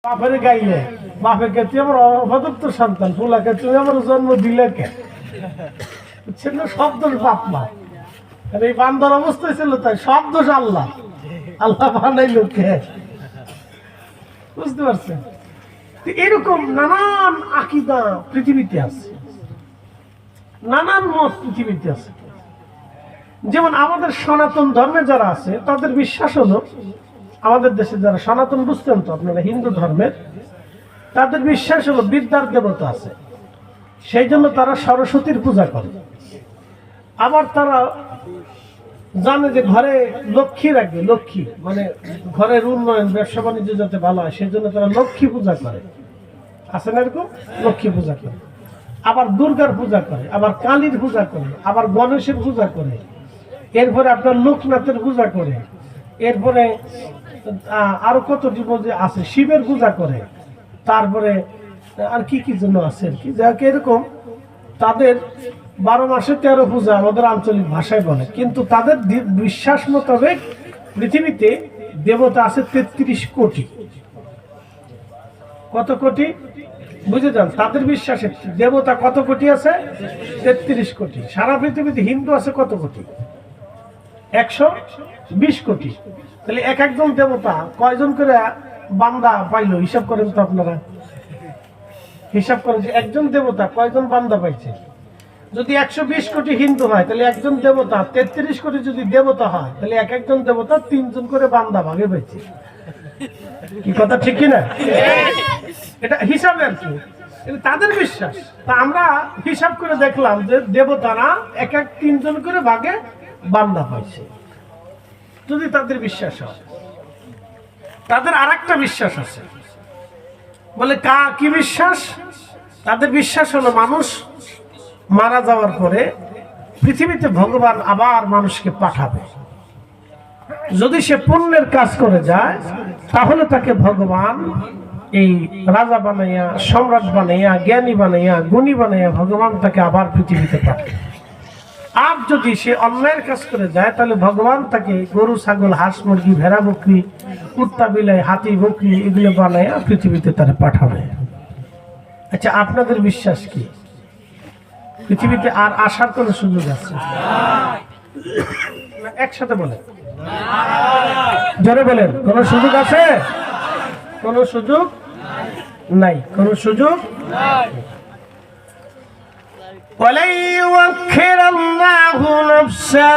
বাপের গাইলে বাপে কে তুই আমার অপদত্ত সন্তান ফুলাকে তুমি আমার জন্ম দিলে কে বুঝছেন না? সব দোষ বাপ মা। আর এই বান্দার অবস্থায় ছিল তাই সব দোষ আল্লাহ। আল্লাহ বানাইলো কে? বুঝতে পারছেন? এরকম নানান আকীদা পৃথিবীতে আছে, নানান মত পৃথিবীতে আছে। যেমন আমাদের সনাতন ধর্মে যারা আছে তাদের বিশ্বাস হলো, আমাদের দেশে যারা সনাতন বুঝতেন তো আপনারা হিন্দু ধর্মের, তাদের বিশ্বাস হলো বিদ্যার দেবতা আছে, সেই জন্য তারা সরস্বতীর পূজা করে। আবার তারা জানে যে ঘরে লক্ষ্মী রাখবে, লক্ষ্মী মানে ঘরের উন্নয়ন ব্যবসা বাণিজ্য যাতে ভালো হয় সেই জন্য তারা লক্ষ্মী পূজা করে। আছে না এরকম? লক্ষ্মী পূজা করে, আবার দুর্গার পূজা করে, আবার কালীর পূজা করে, আবার গণেশের পূজা করে, এরপরে আপনার লোকনাথের পূজা করে, এরপরে আরো কত আছে শিবের পূজা করে, তারপরে আর কি কি জন্য আছে আর কি, যাকে এরকম তাদের 12 মাসে 13 পূজা আমাদের আঞ্চলিক ভাষায় বলে। কিন্তু তাদের বিশ্বাস মোতাবেক পৃথিবীতে দেবতা আছে 33 কোটি। কত কোটি বুঝে যান? তাদের বিশ্বাসে দেবতা কত কোটি আছে? 33 কোটি। সারা পৃথিবীতে হিন্দু আছে কত কোটি? 120 কোটি। তাহলে এক একজন দেবতা কয়জন করে বান্দা পাইলো হিসাব করেন তো আপনারা। হিসাব করেন যে একজন দেবতা কয়জন বান্দা পাইছে। যদি 120 কোটি হিন্দু হয় তাহলে একজন দেবতা 33 কোটি যদি দেবতা হয় তাহলে এক একজন দেবতা 3 জন করে বান্দা ভাগে পাইছে। কি কথা ঠিক কিনা? এটা হিসাবে আর কি, তাদের বিশ্বাস। তা আমরা হিসাব করে দেখলাম যে দেবতারা এক 3 জন করে ভাগে বান্দা পাইছে। যদি তাদের বিশ্বাস হয়, তাদের আরেকটা বিশ্বাস আছে, বলে কি বিশ্বাস? তাদের বিশ্বাস হলো মানুষ মারা যাওয়ার পরে পৃথিবীতে ভগবান আবার মানুষকে পাঠাবে। যদি সে পুণ্যের কাজ করে যায় তাহলে তাকে ভগবান এই রাজা বানাইয়া, সম্রাট বানাইয়া, জ্ঞানী বানাইয়া, গুণী বানাইয়া ভগবান তাকে আবার পৃথিবীতে পাঠাবে। আর যদি সে অন্যায়ের কাজ করে যায় তাহলে ভগবান তাকে গরু, ছাগল, হাঁস, মুরগি, ভেড়া, বকরি, কুত্তা, বিলাই, হাতি, বকরি এগুলো বানাইয়া পৃথিবীতে তারা পাঠাবে। আচ্ছা, আপনাদের বিশ্বাস কি? পৃথিবীতে আর আসার কোন সুযোগ আছে? একসাথে বলেন, জোরে বলেন। কোন সুযোগ আছে? কোন সুযোগ নাই, কোন সুযোগ নাই। وَلَن يُؤَخِّرَ اللَّهُ نَفْسًا